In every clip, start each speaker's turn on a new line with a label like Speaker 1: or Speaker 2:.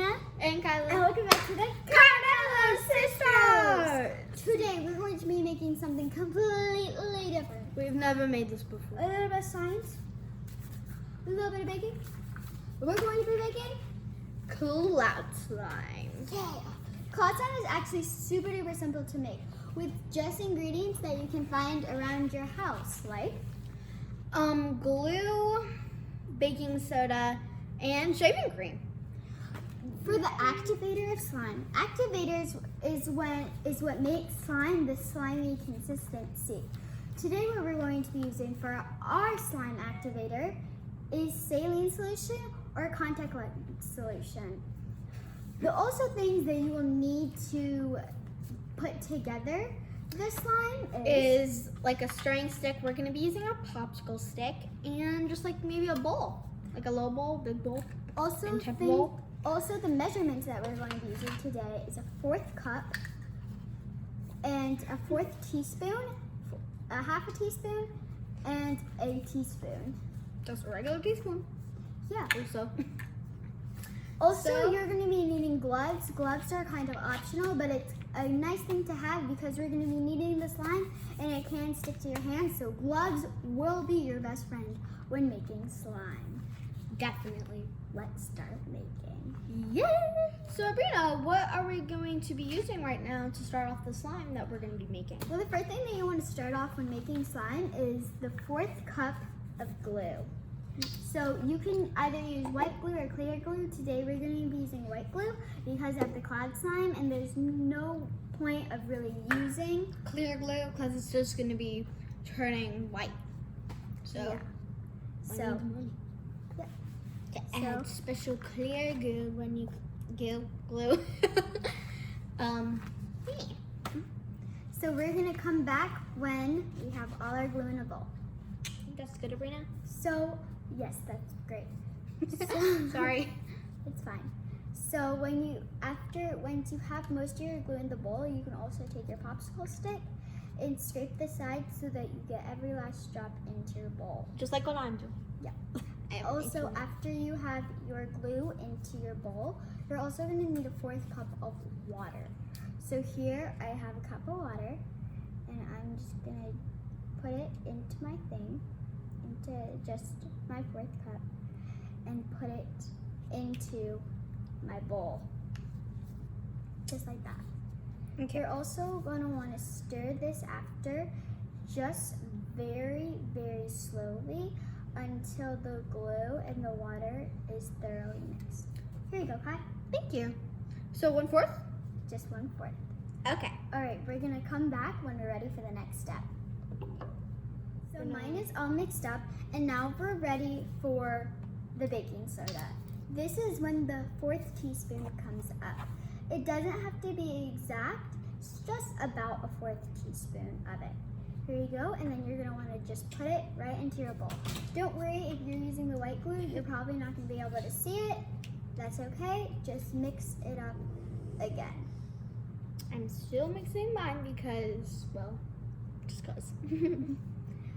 Speaker 1: Sabrina
Speaker 2: and Kyla.
Speaker 1: and welcome back to the
Speaker 2: Cardello Sisters!
Speaker 1: Today we're going to be making something completely different.
Speaker 2: We've never made this before.
Speaker 1: A little bit of science, a little bit of baking. We're going to be making
Speaker 2: Cloud slime.
Speaker 1: cloud slime is actually super duper simple to make with just ingredients that you can find around your house, like
Speaker 2: Glue, baking soda, and shaving cream.
Speaker 1: for the activator of slime. Activators is what makes slime the slimy consistency. Today what we're going to be using for our slime activator is saline solution or contact lens solution. The also things that you will need to put together the slime
Speaker 2: Is like a stirring stick. We're going to be using a popsicle stick and just like maybe a bowl. Like a low bowl, big bowl.
Speaker 1: also the measurements that we're going to be using today is a 1/4 cup and a 1/4 teaspoon, a 1/2 teaspoon, and a teaspoon.
Speaker 2: Just a regular teaspoon.
Speaker 1: Yeah.
Speaker 2: Also,
Speaker 1: Also, you're going to be needing gloves. Gloves are kind of optional, but it's a nice thing to have because we're going to be kneading the slime and it can stick to your hands. So gloves will be your best friend when making slime.
Speaker 2: definitely.
Speaker 1: Let's start making.
Speaker 2: Yeah. So, Sabrina, what are we going to be using right now to start off the slime that we're going to be making?
Speaker 1: Well, the first thing that you want to start off when making slime is the 1/4 cup of glue. So you can either use white glue or clear glue. Today we're going to be using white glue because of the cloud slime, and there's no point of really using
Speaker 2: Clear glue because it's just going to be turning white. So,
Speaker 1: Yeah.
Speaker 2: I
Speaker 1: So,
Speaker 2: need money.
Speaker 1: yeah.
Speaker 2: To
Speaker 1: So-
Speaker 2: add special clear glue when you glue. Yeah.
Speaker 1: So we're going to come back when we have all our glue in a bowl.
Speaker 2: That's good, Sabrina.
Speaker 1: So, yes, that's great.
Speaker 2: Sorry.
Speaker 1: It's fine. So once you have most of your glue in the bowl, you can also take your popsicle stick and scrape the sides so that you get every last drop into your bowl.
Speaker 2: Just like what I'm doing.
Speaker 1: Yeah.
Speaker 2: I'm
Speaker 1: Also,
Speaker 2: making-
Speaker 1: after you have your glue into your bowl, you're also going to need a 1/4 cup of water. So here I have a cup of water, and I'm just going to put it into my thing, into just my 1/4 cup, and put it into my bowl. Just like that.
Speaker 2: Okay.
Speaker 1: You're also going to want to stir this after, just very, very slowly until the glue and the water is thoroughly mixed. Here you go, Kai.
Speaker 2: Thank you. So 1/4?
Speaker 1: Just 1/4.
Speaker 2: Okay.
Speaker 1: All right, we're going to come back when we're ready for the next step. So mine is all mixed up, and now we're ready for the baking soda. This is when the 1/4 teaspoon comes up. It doesn't have to be exact, it's just about a 1/4 teaspoon of it. Here you go, and then you're gonna wanna just put it right into your bowl. Don't worry if you're using the white glue, you're probably not gonna be able to see it. That's okay, just mix it up again.
Speaker 2: I'm still mixing mine because, well, just cause.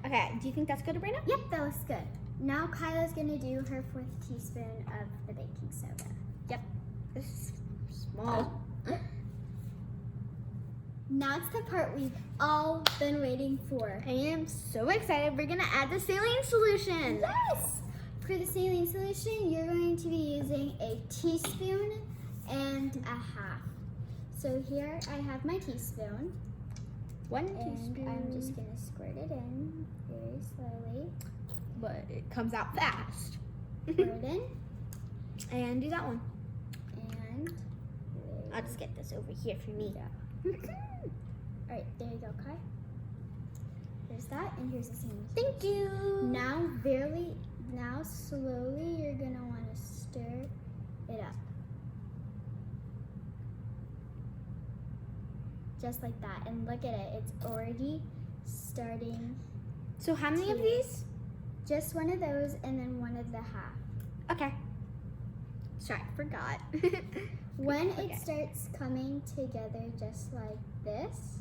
Speaker 2: Okay, do you think that's good, Sabrina?
Speaker 1: Yep, that looks good. Now Kyla's gonna do her 1/4 teaspoon of the baking soda.
Speaker 2: This is small.
Speaker 1: Now it's the part we've all been waiting for.
Speaker 2: I am so excited. We're gonna add the saline solution.
Speaker 1: Yes! For the saline solution, you're going to be using a teaspoon and a 1/2. So here I have my teaspoon,
Speaker 2: 1
Speaker 1: and
Speaker 2: teaspoon.
Speaker 1: I'm just gonna squirt it in very slowly.
Speaker 2: But it comes out fast.
Speaker 1: Pour it in,
Speaker 2: And do that one.
Speaker 1: and
Speaker 2: I'll just get this over here for me.
Speaker 1: all right, there you go, Kai. There's that, and here's the saline.
Speaker 2: Thank you.
Speaker 1: Now slowly you're gonna want to stir it up. Just like that, and look at it, it's already starting.
Speaker 2: So how many of these?
Speaker 1: Just one of those and then one of the 1/2.
Speaker 2: Okay. Sorry, forgot.
Speaker 1: When
Speaker 2: Okay.
Speaker 1: it starts coming together just like this,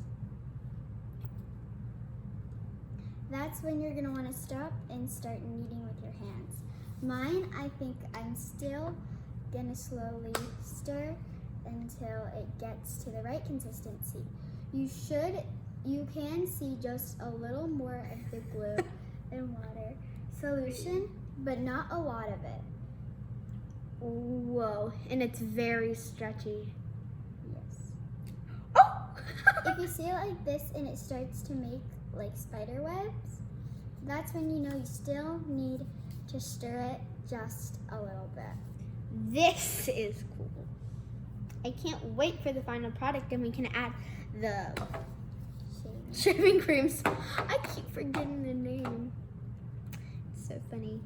Speaker 1: that's when you're gonna wanna stop and start kneading with your hands. Mine, I think I'm still gonna slowly stir until it gets to the right consistency. You can see just a little more of the glue and water solution, but not a lot of it.
Speaker 2: Whoa, and it's very stretchy.
Speaker 1: Yes.
Speaker 2: Oh!
Speaker 1: If you see it like this and it starts to make like spider webs, that's when you know you still need to stir it just a little bit.
Speaker 2: This is cool. I can't wait for the final product, and we can add the shaving creams. I keep forgetting the name. It's so funny.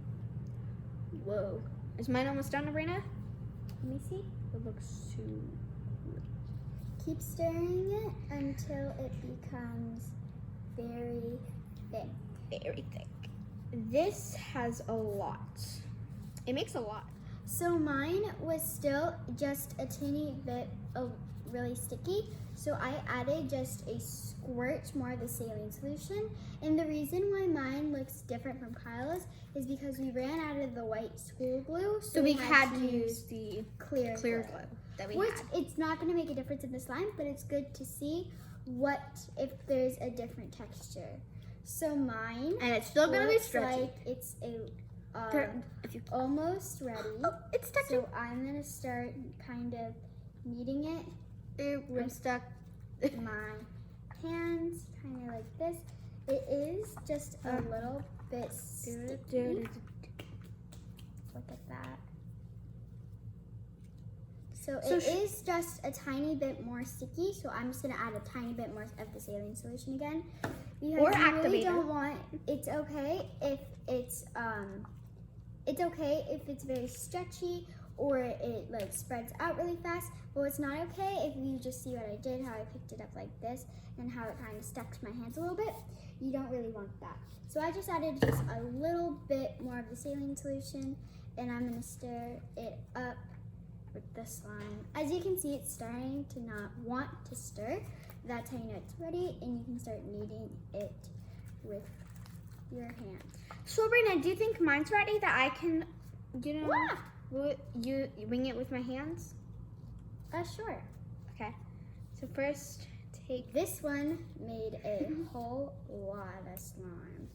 Speaker 2: Whoa. Is mine almost done, Arena?
Speaker 1: Let me see.
Speaker 2: It looks so good.
Speaker 1: Keep stirring it until it becomes very thick.
Speaker 2: Very thick. This has a lot. It makes a lot.
Speaker 1: So mine was still just a teeny bit of really sticky, so I added just a squirt more of the saline solution. And the reason why mine looks different from Kyla's is because we ran out of the white school glue,
Speaker 2: So we had to use the
Speaker 1: clear
Speaker 2: glue
Speaker 1: glue.
Speaker 2: that we
Speaker 1: Which
Speaker 2: had.
Speaker 1: it's not going to make a difference in the slime, but it's good to see if there's a different texture. So mine
Speaker 2: And it's still gonna be
Speaker 1: looks
Speaker 2: stretchy.
Speaker 1: like it's
Speaker 2: If you,
Speaker 1: almost ready.
Speaker 2: oh, it's touching.
Speaker 1: So I'm gonna start kind of kneading it
Speaker 2: I'm stuck.
Speaker 1: with my hands, kind of like this. It is just a little bit sticky. Look at that. So it is just a tiny bit more sticky, so I'm just gonna add a tiny bit more of the saline solution again. Because
Speaker 2: Or
Speaker 1: you really
Speaker 2: activator.
Speaker 1: don't want, it's okay if it's very stretchy or it like spreads out really fast, but it's not okay if you just see what I did, how I picked it up like this and how it kind of stuck to my hands a little bit. You don't really want that. So I just added just a little bit more of the saline solution, and I'm gonna stir it up with the slime. As you can see, it's starting to not want to stir. That's how you know it's ready, and you can start kneading it with your hand.
Speaker 2: So, Sabrina, do you think mine's ready that I can,
Speaker 1: Wah!
Speaker 2: you wing it with my hands?
Speaker 1: Sure.
Speaker 2: Okay. So first, take
Speaker 1: This one made a whole lot of slime.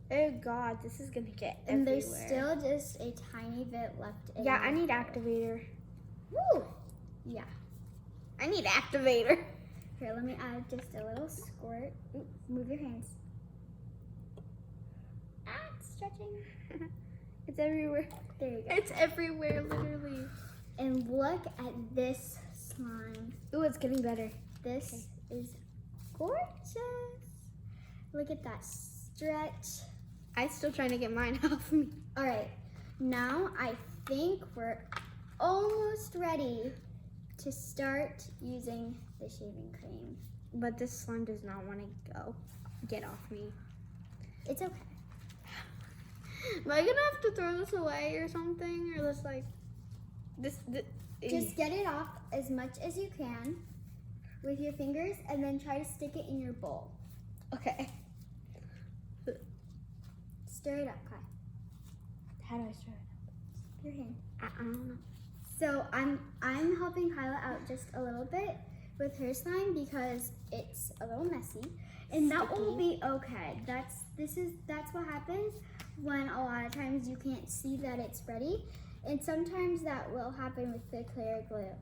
Speaker 2: Oh God, this is gonna get
Speaker 1: And
Speaker 2: everywhere.
Speaker 1: there's still just a tiny bit left in
Speaker 2: Yeah, I need
Speaker 1: there.
Speaker 2: activator.
Speaker 1: Woo! Yeah.
Speaker 2: I need activator.
Speaker 1: Here, let me add just a little squirt. Oops, move your hands. Ah, it's stretching.
Speaker 2: It's everywhere.
Speaker 1: There you go.
Speaker 2: It's everywhere, literally.
Speaker 1: And look at this slime.
Speaker 2: Ooh, it's getting better.
Speaker 1: This is gorgeous. Look at that stretch.
Speaker 2: I'm still trying to get mine off me.
Speaker 1: All right, now I think we're almost ready to start using the shaving cream.
Speaker 2: But this slime does not want to get off me.
Speaker 1: It's okay.
Speaker 2: Am I gonna have to throw this away or something? Or just like
Speaker 1: Just get it off as much as you can with your fingers and then try to stick it in your bowl.
Speaker 2: okay.
Speaker 1: Stir it up, Kai.
Speaker 2: How do I stir it?
Speaker 1: Your hand.
Speaker 2: I don't know.
Speaker 1: So I'm helping Kyla out just a little bit with her slime because it's a little messy, and that will be okay. That's what happens when a lot of times you can't see that it's ready, and sometimes that will happen with the clear glue.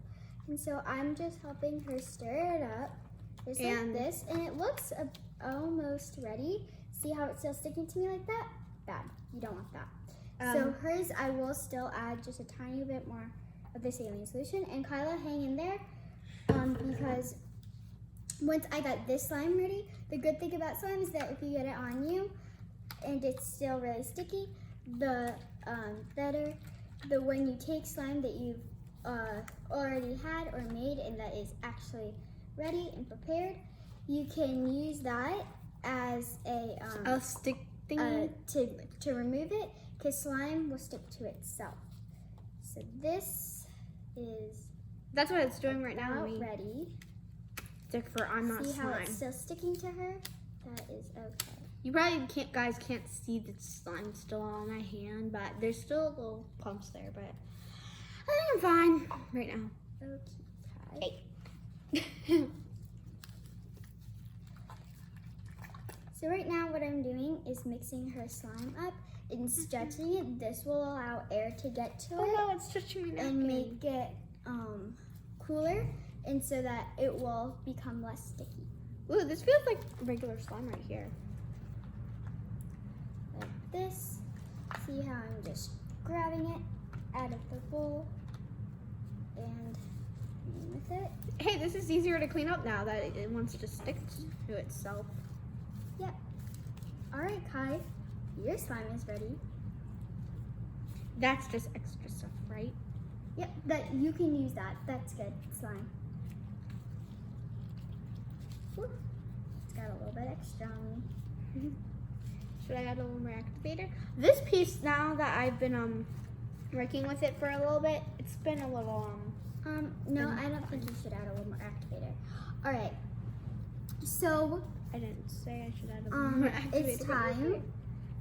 Speaker 1: And so I'm just helping her stir it up just like this, and it looks almost ready. See how it's still sticking to me like that? Bad. You don't want that. So hers, I will still add just a tiny bit more of the saline solution. And Kyla, hang in there because once I got this slime ready, the good thing about slime is that if you get it on you and it's still really sticky, the when you take slime that you've already had or made and that is actually ready and prepared, you can use that as a
Speaker 2: stick thing
Speaker 1: to remove it, because slime will stick to itself. So this is
Speaker 2: That's what it's doing right now.
Speaker 1: about ready.
Speaker 2: Stick for I'm not
Speaker 1: See how
Speaker 2: slime.
Speaker 1: it's still sticking to her? That is okay.
Speaker 2: You probably guys can't see the slime still on my hand, but there's still little clumps there, but I think I'm fine right now.
Speaker 1: Okay.
Speaker 2: Hey.
Speaker 1: So right now what I'm doing is mixing her slime up and stretching it. This will allow air to get to
Speaker 2: Oh
Speaker 1: it
Speaker 2: no, it's stretching me
Speaker 1: and make it cooler, and so that it will become less sticky.
Speaker 2: Ooh, this feels like regular slime right here.
Speaker 1: Like this. See how I'm just grabbing it out of the bowl and playing with it.
Speaker 2: Hey, this is easier to clean up now that it wants to stick to itself.
Speaker 1: Yep. All right, Kai, your slime is ready.
Speaker 2: That's just extra stuff, right?
Speaker 1: Yep, that you can use that. That's good. Slime. Whew. It's got a little bit extra on me.
Speaker 2: Should I add a little more activator? This piece, now that I've been working with it for a little bit, it's been a little
Speaker 1: No, I don't think you should add a little more activator. All right. So
Speaker 2: I didn't say I should add a little more activator.
Speaker 1: it's time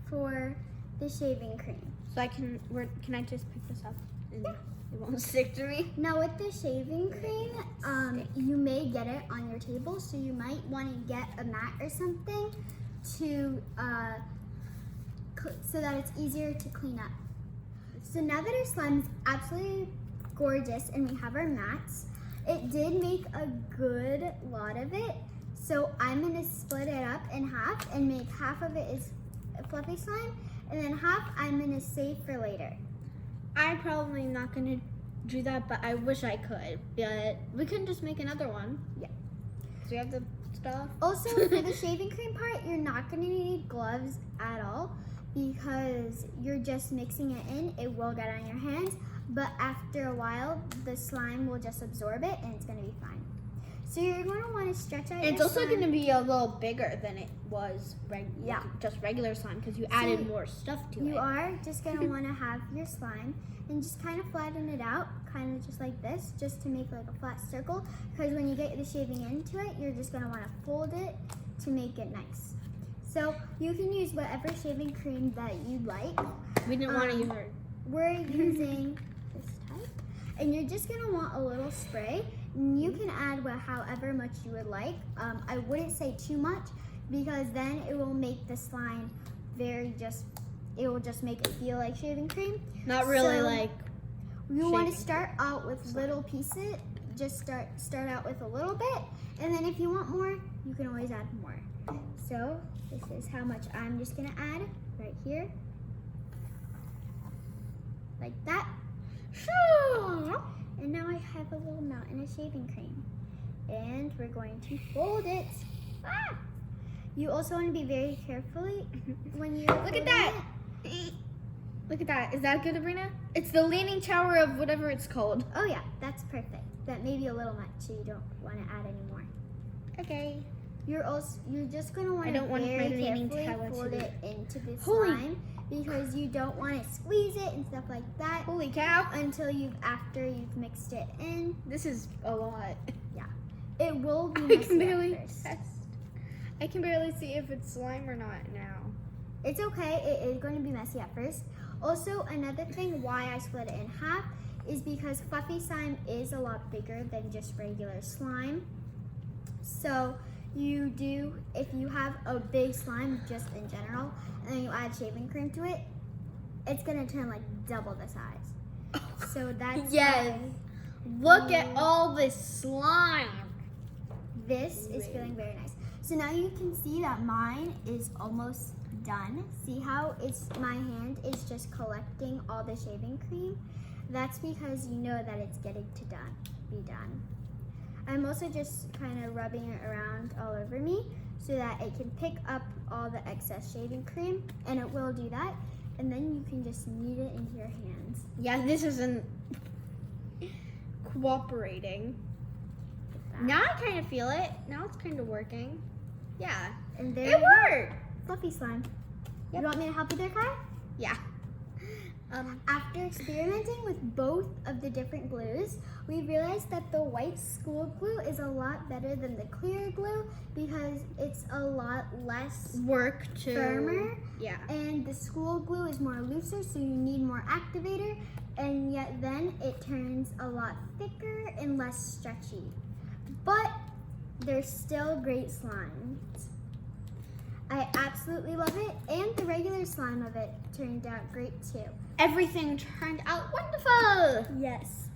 Speaker 1: for the shaving cream.
Speaker 2: So can I just pick this up and it won't stick to me?
Speaker 1: Now with the shaving cream, you may get it on your table, so you might want to get a mat or something to so that it's easier to clean up. So now that our slime is absolutely gorgeous and we have our mats, it did make a good lot of it. So I'm gonna split it up in half and make half of it is fluffy slime, and then half I'm gonna save for later.
Speaker 2: I'm probably not gonna do that, but I wish I could. But we can just make another one.
Speaker 1: Yeah.
Speaker 2: So we have the stuff.
Speaker 1: Also, for the shaving cream part, you're not gonna need gloves at all because you're just mixing it in. It will get on your hands, but after a while, the slime will just absorb it and it's gonna be fine. So you're going to want to stretch out
Speaker 2: It's
Speaker 1: your
Speaker 2: also
Speaker 1: slime.
Speaker 2: going to be a little bigger than it was
Speaker 1: Yeah.
Speaker 2: just regular slime because you added more stuff to it.
Speaker 1: You are just going to want to have your slime and just kind of flatten it out, kind of just like this, just to make like a flat circle, because when you get the shaving into it, you're just going to want to fold it to make it nice. So you can use whatever shaving cream that you like.
Speaker 2: We didn't want to use our...
Speaker 1: We're using this type, and you're just going to want a little spray. You can add however much you would like. I wouldn't say too much because then it will make the slime it will just make it feel like shaving cream.
Speaker 2: Not really
Speaker 1: So,
Speaker 2: like...
Speaker 1: You want to
Speaker 2: shaving
Speaker 1: start out with little pieces. Just start out with a little bit, and then if you want more, you can always add more. So this is how much I'm just gonna add right here. Like that. And now I have a little mountain of shaving cream. And we're going to fold it. Ah! You also want to be very carefully when you
Speaker 2: Look at that! Look at that. Is that good, Sabrina? It's the leaning tower of whatever it's called.
Speaker 1: Oh yeah, that's perfect. That may be a little much, so you don't want to add any more.
Speaker 2: Okay.
Speaker 1: You're just going to want
Speaker 2: I
Speaker 1: to
Speaker 2: don't want my
Speaker 1: very
Speaker 2: leaning
Speaker 1: carefully
Speaker 2: tower to
Speaker 1: fold
Speaker 2: be-
Speaker 1: it into the
Speaker 2: Holy-
Speaker 1: slime because you don't want to squeeze it and stuff like that
Speaker 2: Holy cow.
Speaker 1: until after you've mixed it in.
Speaker 2: This is a lot.
Speaker 1: It will be
Speaker 2: I
Speaker 1: messy
Speaker 2: can barely
Speaker 1: at first.
Speaker 2: test. I can barely see if it's slime or not now.
Speaker 1: It's okay. It is going to be messy at first. Also, another thing why I split it in half is because fluffy slime is a lot bigger than just regular slime. So if you have a big slime just in general, and then you add shaving cream to it, it's gonna turn like double the size. So that's
Speaker 2: Yes. Look at all this slime.
Speaker 1: This is feeling very nice. So now you can see that mine is almost done. See how my hand is just collecting all the shaving cream? That's because you know that it's getting to be done. I'm also just kind of rubbing it around all over me so that it can pick up all the excess shaving cream, and it will do that. And then you can just knead it into your hands.
Speaker 2: Yeah, this isn't cooperating. Now I kind of feel it. Now it's kind of working. Yeah,
Speaker 1: And there
Speaker 2: it
Speaker 1: you go.
Speaker 2: worked.
Speaker 1: Fluffy slime.
Speaker 2: Yep.
Speaker 1: You want me to help you there, Kai?
Speaker 2: Yeah.
Speaker 1: After experimenting with both of the different glues, we realized that the white school glue is a lot better than the clear glue because it's a lot less
Speaker 2: Work to
Speaker 1: firmer.
Speaker 2: Yeah.
Speaker 1: And the school glue is more looser, so you need more activator, and yet then it turns a lot thicker and less stretchy. But they're still great slimes. I absolutely love it, and the regular slime of it turned out great too.
Speaker 2: Everything turned out wonderful.
Speaker 1: Yes.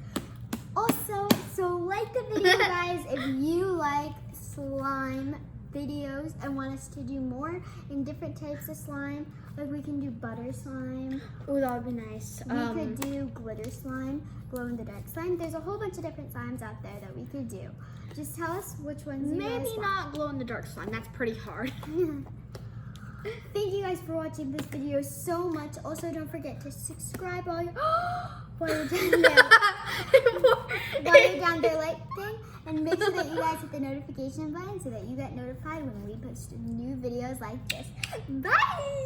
Speaker 1: Also, so like the video, guys, if you like slime videos and want us to do more in different types of slime, like we can do butter slime.
Speaker 2: Oh, that would be nice.
Speaker 1: We could do glitter slime, glow in the dark slime. There's a whole bunch of different slimes out there that we could do. Just tell us which ones you guys
Speaker 2: Maybe
Speaker 1: want.
Speaker 2: not glow in the dark slime. That's pretty hard.
Speaker 1: Thank you guys for watching this video so much. Also, don't forget to subscribe while you're down there. While you're down there, like thing, and make sure that you guys hit the notification button so that you get notified when we post new videos like this. Bye!